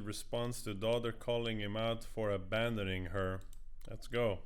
responds to daughter calling him out for abandoning her. Let's go.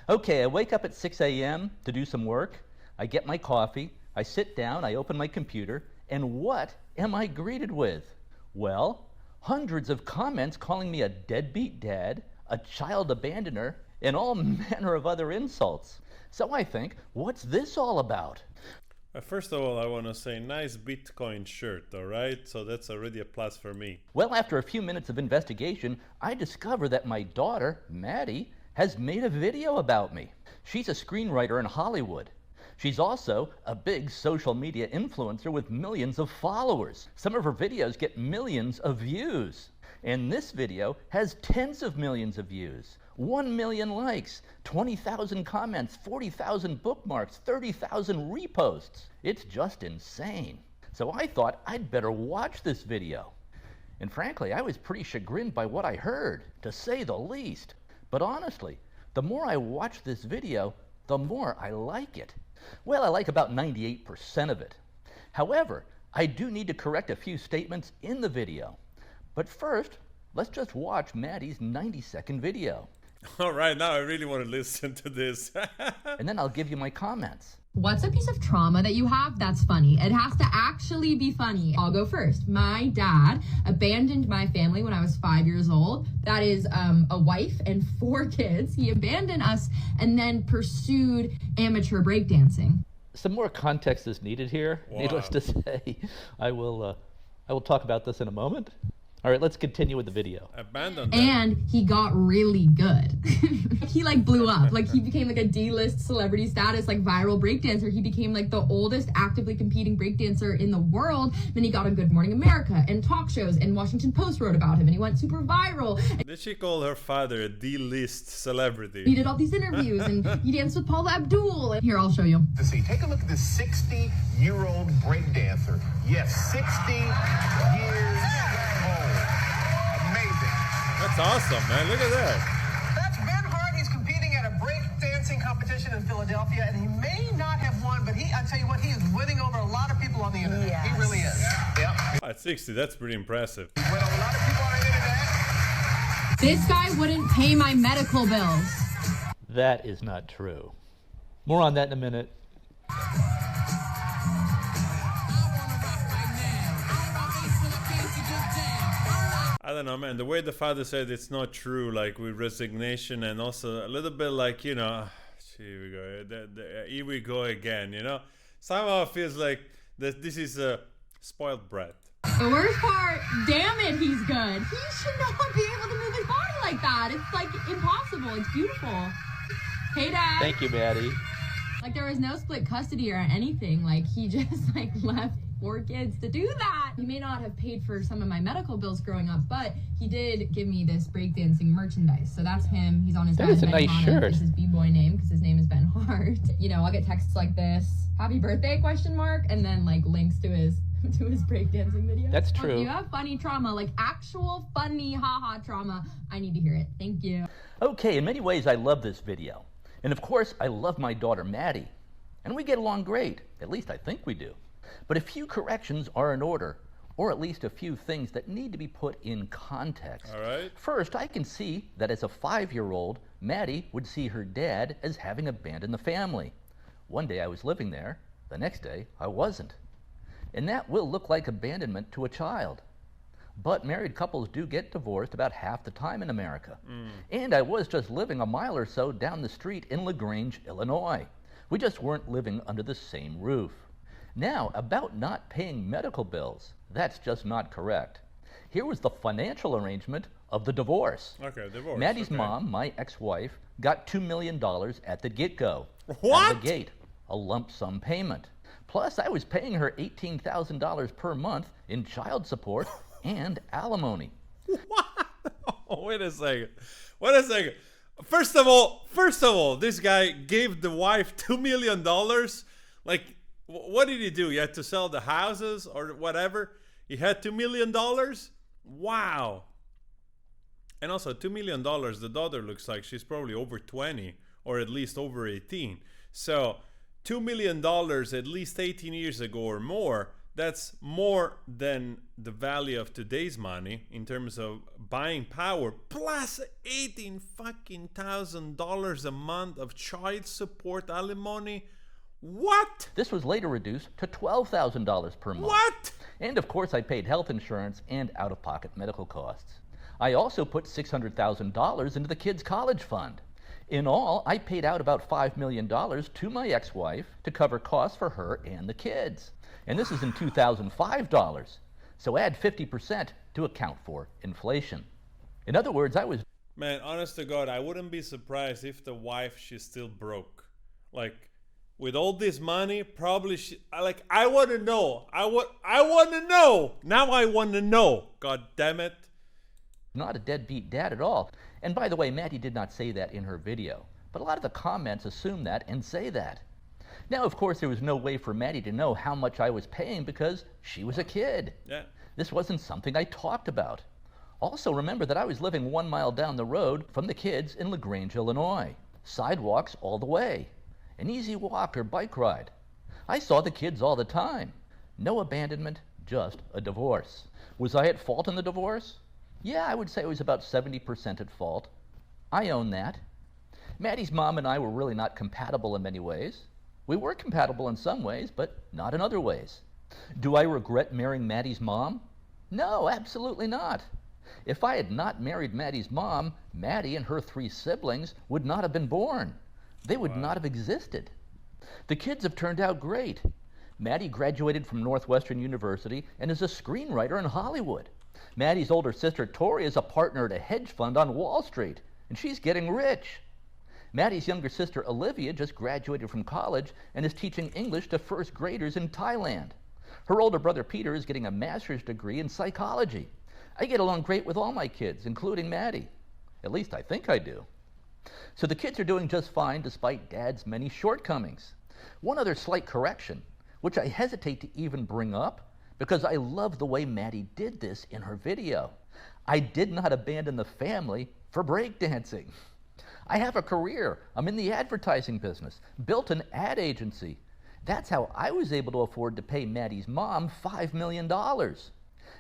Okay, I wake up at 6 a.m. to do some work. I get my coffee. I sit down. I open my computer. And what am I greeted with? Well, hundreds of comments calling me a deadbeat dad, a child abandoner, and all manner of other insults. So I think, what's this all about? First of all, I want to say nice Bitcoin shirt, alright? So that's already a plus for me. Well, after a few minutes of investigation, I discover that my daughter, Maddie, has made a video about me. She's a screenwriter in Hollywood. She's also a big social media influencer with millions of followers. Some of her videos get millions of views. And this video has tens of millions of views. 1 million likes, 20,000 comments, 40,000 bookmarks, 30,000 reposts. It's just insane. So I thought I'd better watch this video. And frankly, I was pretty chagrined by what I heard, to say the least. But honestly, the more I watch this video, the more I like it. Well, I like about 98% of it. However, I do need to correct a few statements in the video. But first, let's just watch Maddie's 90-second video. All right, now I really want to listen to this. And then I'll give you my comments. What's a piece of trauma that you have that's funny? It has to actually be funny. I'll go first. My dad abandoned my family when I was 5 years old. That is a wife and 4 kids. He abandoned us and then pursued amateur breakdancing. Some more context is needed here. Wow. Needless to say, I will talk about this in a moment. All right, let's continue with the video. Abandoned them. And he got really good. He like blew up. Like he became like a D-list celebrity status, like viral breakdancer. He became like the oldest actively competing breakdancer in the world. Then he got on Good Morning America and talk shows, and Washington Post wrote about him, and he went super viral. Did she call her father a D-list celebrity? He did all these interviews, and he danced with Paula Abdul. And here, I'll show you. To see, take a look at this 60-year-old breakdancer. Yes, 60 years old. Amazing. That's awesome, man. Look at that. That's Ben Hart. He's competing at a breakdancing competition in Philadelphia, and he may not have won, but I tell you what, he is winning over a lot of people on the internet. Yes. He really is. Yep. At 60, that's pretty impressive. He's winning a lot of people on the internet. This guy wouldn't pay my medical bills. That is not true. More on that in a minute. I don't know, man. The way the father said it's not true, like with resignation, and also a little bit like, you know, here we go, here we go again, you know? Somehow it feels like that this is a spoiled brat. The worst part, damn it, he's good. He should not be able to move his body like that. It's like impossible. It's beautiful. Hey, Dad. Thank you, Maddie. Like there was no split custody or anything. Like he just like left 4 kids to do that. He may not have paid for some of my medical bills growing up, but he did give me this breakdancing merchandise. So that's him. He's on his That is a Ben nice Hana. shirt. It's his b-boy name because his name is Ben Hart. You know, I'll get texts like this, "Happy birthday?" ? And then like links to his breakdancing video. That's If true. you have funny trauma, like actual funny haha trauma, I need to hear it. Thank you. Okay, in many ways I love this video. And of course, I love my daughter Maddie. And we get along great. At least I think we do. But a few corrections are in order, or at least a few things that need to be put in context. All right. First, I can see that as a 5-year-old, Maddie would see her dad as having abandoned the family. One day I was living there, the next day I wasn't. And that will look like abandonment to a child. But married couples do get divorced about half the time in America. And I was just living a mile or so down the street in LaGrange, Illinois. We just weren't living under the same roof. Now, about not paying medical bills, that's just not correct. Here was the financial arrangement of the divorce. Okay, divorce. Maddie's okay. mom, my ex-wife, got $2 million at the get-go. What? Out of the gate, a lump sum payment. Plus, I was paying her $18,000 per month in child support and alimony. What? Oh, wait a second. Wait a second. First of all, this guy gave the wife $2 million. Like, what did he do? He had to sell the houses or whatever. He had $2 million. Wow. And also $2 million. The daughter looks like she's probably over 20 or at least over 18. So $2 million at least 18 years ago or more. that's more than the value of today's money in terms of buying power, plus $18,000 a month of child support alimony. What? This was later reduced to $12,000 per month. What? And of course, I paid health insurance and out-of-pocket medical costs. I also put $600,000 into the kids' college fund. In all, I paid out about $5 million to my ex-wife to cover costs for her and the kids. And this is in 2005 dollars. So add 50% to account for inflation. In other words, I was... Man, honest to God, I wouldn't be surprised if the wife, she's still broke. Like, with all this money, probably I want to know. I want to know. Now I want to know. God damn it. not a deadbeat dad at all. And by the way, Maddie did not say that in her video, but a lot of the comments assume that and say that. Now, of course, there was no way for Maddie to know how much I was paying because she was a kid. Yeah. This wasn't something I talked about. Also, remember that I was living 1 mile down the road from the kids in LaGrange, Illinois. Sidewalks all the way. An easy walk or bike ride. I saw the kids all the time. No abandonment, just a divorce. Was I at fault in the divorce? Yeah, I would say I was about 70% at fault. I own that. Maddie's mom and I were really not compatible in many ways. We were compatible in some ways, but not in other ways. Do I regret marrying Maddie's mom? No, absolutely not. If I had not married Maddie's mom, Maddie and her 3 siblings would not have been born. They would not have existed. The kids have turned out great. Maddie graduated from Northwestern University and is a screenwriter in Hollywood. Maddie's older sister Tori is a partner at a hedge fund on Wall Street, and she's getting rich. Maddie's younger sister Olivia just graduated from college and is teaching English to first graders in Thailand. Her older brother Peter is getting a master's degree in psychology. I get along great with all my kids, including Maddie. At least I think I do. So the kids are doing just fine despite Dad's many shortcomings. One other slight correction, which I hesitate to even bring up because I love the way Maddie did this in her video. I did not abandon the family for breakdancing. I have a career. I'm in the advertising business, built an ad agency. That's how I was able to afford to pay Maddie's mom $5 million.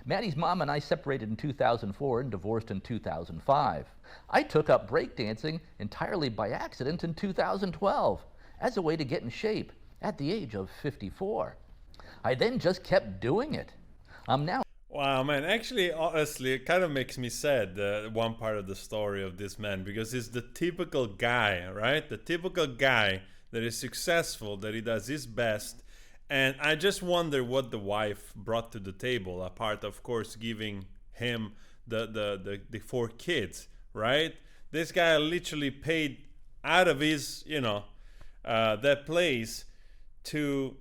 Maddie's mom and I separated in 2004 and divorced in 2005. I took up breakdancing entirely by accident in 2012 as a way to get in shape at the age of 54. I then just kept doing it. I'm now... Wow, man. Actually, honestly, it kind of makes me sad, one part of the story of this man, because he's the typical guy, right? The typical guy that is successful, that he does his best. And I just wonder what the wife brought to the table, apart, of course, giving him the 4 kids, right? This guy literally paid out of his, that place to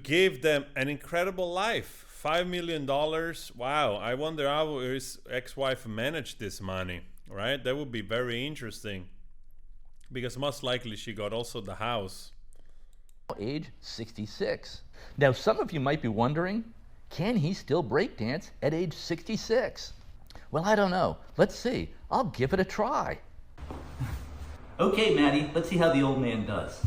give them an incredible life. $5 million. Wow. I wonder how his ex-wife managed this money, right? That would be very interesting, because most likely she got also the house. Age 66. Now, some of you might be wondering, can he still breakdance at age 66? Well, I don't know. Let's see. I'll give it a try. Okay, Maddie, let's see how the old man does.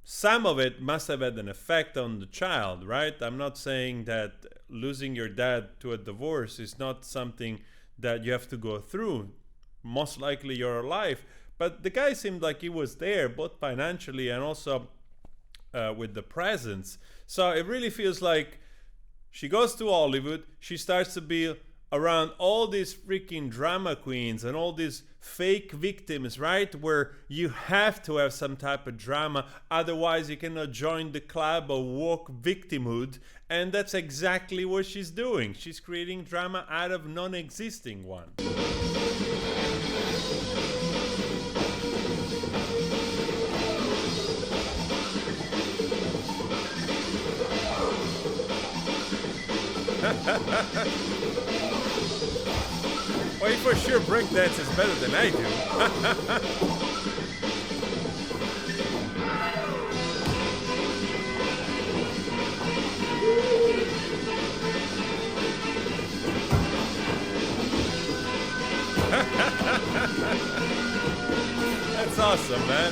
Some of it must have had an effect on the child, right? I'm not saying that losing your dad to a divorce is not something that you have to go through. Most likely your life. But the guy seemed like he was there, both financially and also with the presence. So it really feels like she goes to Hollywood, she starts to be around all these freaking drama queens and all these fake victims, right? Where you have to have some type of drama, otherwise you cannot join the club of woke victimhood. And that's exactly what she's doing. She's creating drama out of non-existing one. Well, for sure breakdance is better than I do. That's awesome, man.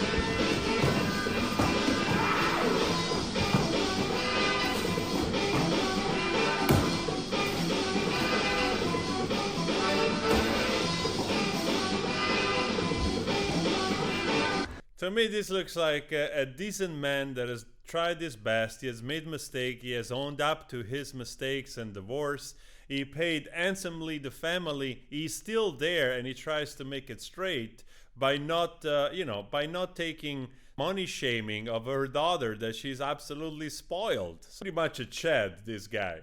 To me, this looks like a decent man that has tried his best. He has made mistake. He has owned up to his mistakes and divorce. He paid handsomely the family. He's still there, and he tries to make it straight by not, by not taking money shaming of her daughter that she's absolutely spoiled. Pretty much a Chad, this guy.